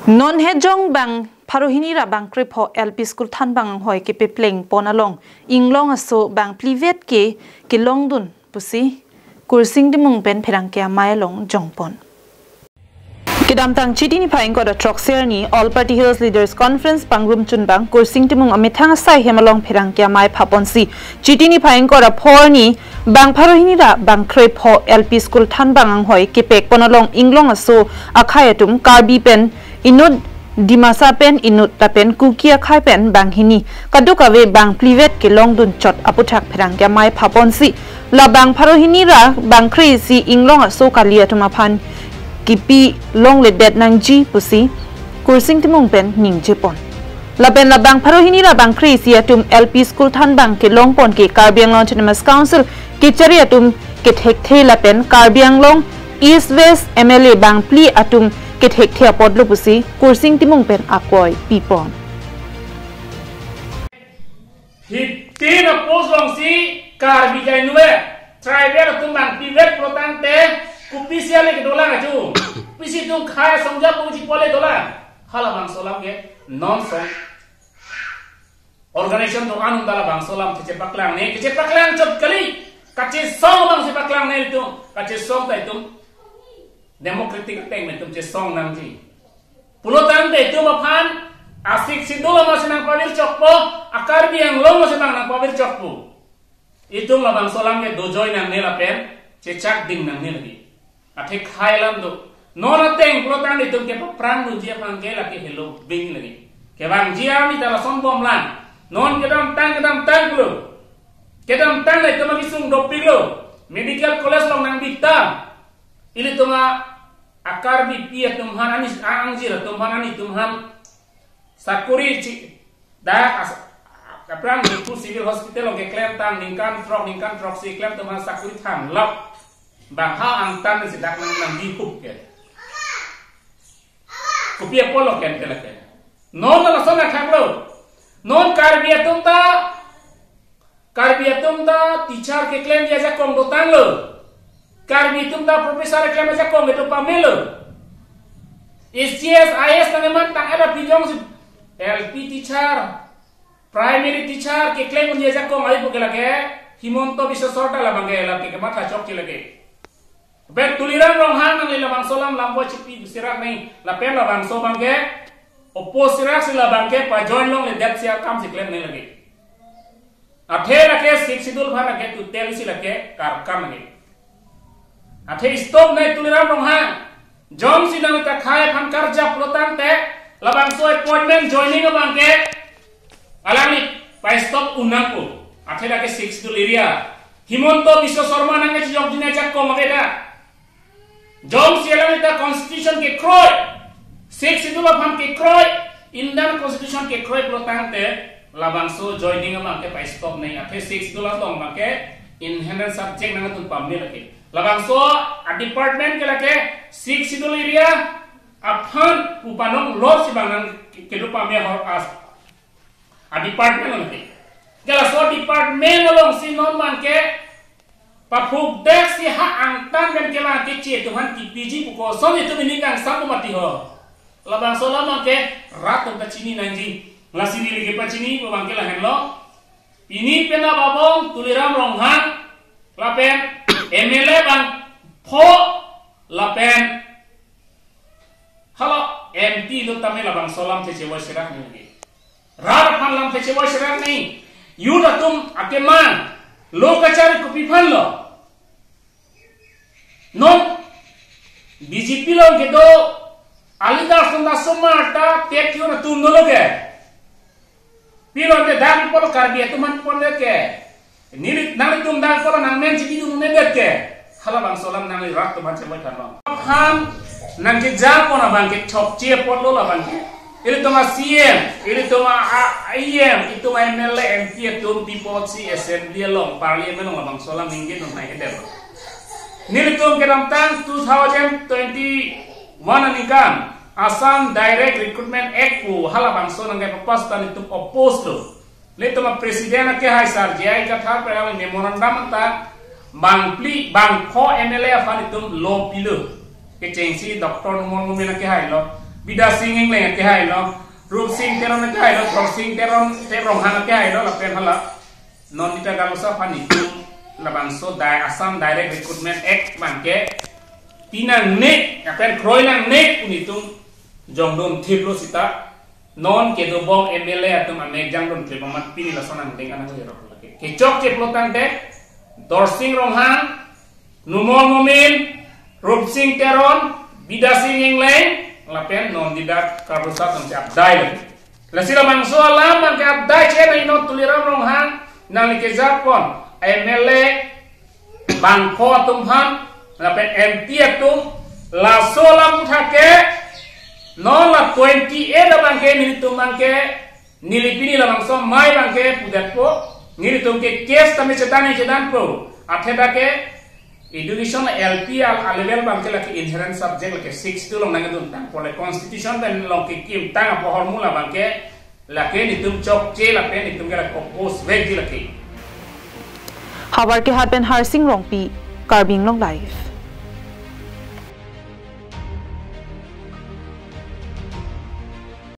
Non hejong bang Parohini ra bang kripo LP school than bang hoi ke pepleng ponalong inglong aso bang plivet ke longdun pusi kursing dimung pen pherang ke amai long jongpon Kedam tang chiti ni phaing ko da troxer ni All Party Hills Leaders Conference pangrum chun bang kursing timung amethang sai hemalong pherang ke amai phaponsi chiti ni phaing ko da phor ni bang Parohini ra bang kripo LP school than bang hoi ke pek ponalong inglong aso akhai atum karbi pen inut Dimasa pen inut tapen kukia khai pen bang hini kadukawe bang plivet ke longdun chot aputhak pherang ke mai phaponsi la bang Parohini ra bang krisi inglong aso kalia tumaphan kipi long le bet nangji pusi kursing timung pen ningjepon la bang Parohini ra bang krisi atum LP school than bang ke longpon ke Karbiang Autonomous Council ke chari atum ke thekthei la pen Karbiang Long East West MLA bang pli atum ke thek thea podlo pusi kursing timung pen akoi pipon hitin opos long si karbi jai nuwe tribal tumbang pivet protante kupisiale ke dola aju pisi tung khaya samja puji pole dola hala bang solam ke non song organization to anun dala bang solam ke paklang ne ke paklang chot kali kache song bang se paklang ne itu kache song ta itu Democratic Tank mentum je song nanti. Pulotan de tu mapan asik sidula masih nang pawir cokpo akar biang long masih nang pawir cokpo. Itu labang solam ke dojoy nang nela pen cecak ding nang nela lagi. Athik Highland do. Nona teng pulotan de tu ke perang du jia pangke lagi hello bing lagi. Ke bang jia ni dalam sombom lan. Non kedam tang lo. Kedam tang de tu magisung doping lo. Medical college long nang bitam. Ili tuma akar bi pia tumhan anis angjir tumhan ani tumhan sakuri ci da kaprang di civil hospital ke klaim tang ningkan trok si klaim tumhan sakuri tham lap bang ha angtan si dak nang di hup ke kopia polo ken telake non la sona khaglo non karbiatum ta teacher ke klaim dia ja kong dotang lo Karbi tumda profesor reklam aja kong itu pamelo. SGS IS tangaman tak ada pinjong si LP teacher, primary teacher ke klaim dia aja kong ayo bukan lagi. Himonto bisa sorta lah bangke lagi kemat cok lagi. Bet tuliran ronghang nang ila bang solam lambo cipi sirak nih. Lapen lah bang so bangke opos sirak sila bangke pa join long le det siak kam si klaim nih lagi. Athe lagi sidul bhar lagi tu tel si lagi kam lagi. Athe stop nai tuliran ronghang jom sinang ta khai phan karja plotang te labang so appointment joining abang ke alami pa stop unang ko athe la ke 6 dul area himonto biswa sarma nang ke jog dina jak ko mageda jom sialami ta constitution ke kroy 6 dul phan ke kroy Indian constitution ke kroy plotang te labang so joining abang ke pa stop nai athe 6 dul tong bang ke inherent subject nang tun pamne lake labang so a department ke lake 6 sidul area aphan upanong lor si bangan kedupa me hor as a department lake kala so department long si non man ke papuk dek si ha angtan kan kela ke che tuhan ki piji ko so ni tu ni kang sam mati ho labang so lama ke rato ta chini nanji lasini lege pa chini ko bang kela henlo ini pena babong tuliram ronghang lapen MLA bang po lapen halo MT lu tamela bang solam te cewa sirak ni rar phan lam te cewa sirak ni yuda tum akeman lo kacari kopi phan lo non BJP lo ke do alida sunda sumarta tek yu na tum no ke pilo te dang pol karbi tuman pon ke Nilit nang tum dang polo nang men ciki dum nedet ke hala bang solam nang rak to macam macam bang ham nang ke ja pona bang ke chop che polo la bang ke ili to ma CM ili to ma IM itu ma MLA MP tum people si assembly long parliament long bang solam ningge dum nai eder nilit tum ke dam tang 2021 anikan Assam Direct Recruitment Act ko hala bang so nang ke papas tan itu oppose lo Leto ma presiden ke hai sar jai ka tha pra memorandum ta bangpli bangkho MLA afan itum lo pilo ke chengsi doctor numon mena ke hai lo bida singing leng ke hai lo rup sing teron ke hai lo thor sing terong han ke hai lo la pen hala non dita galusa pani la bangso dai Assam Direct Recruitment Act bangke tinang ne akan kroilang ne unitung jongdon thiplo sita non ke do bong MLA atum amek jangdon ke mamat pini la sonang deng anang le rok lake ke chok che plotan te dorsing ronghan numol momin rup sing teron bida sing ingleng lapen non didak karusa tum siap dai la sila mangso alam man ke abdai che na inot tuliram ronghan nang ke japon MLA bangko atum han lapen MP atum la solam uthake non la 28 bangke nilitum bangke nilipini la mangso mai bangke pudat po nilitum ke case tame cedan po atheda ke education LP al level bangke la ke inherent subject la ke 6 tu long nangadun tang pole constitution ben long ke kim tang po hormula bangke la ke nitum chok che la pe nitum ke la propose veg la ke Habar ke hat ben har sing rong pi karbing long life